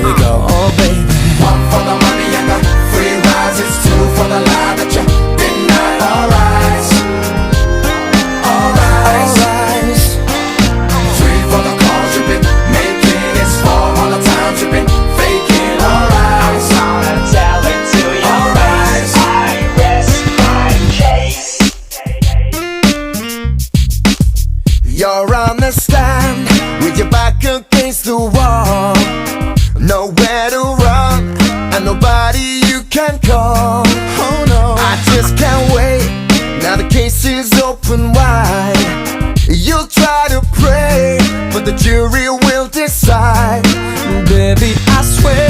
we go. Oh baby, one for the money and the free rides, it's two for the lie that you deny. Alright, alright. Three for the calls you've been making, it's four all the times you've been faking. Alright, I'm gonna tell it to you. Alright, I rest my case. You're on the stand with your back against the wall, nowhere to run and nobody you can call. Oh no, I just can't wait. Now the case is open wide. You'll try to pray, but the jury will decide. baby, I swear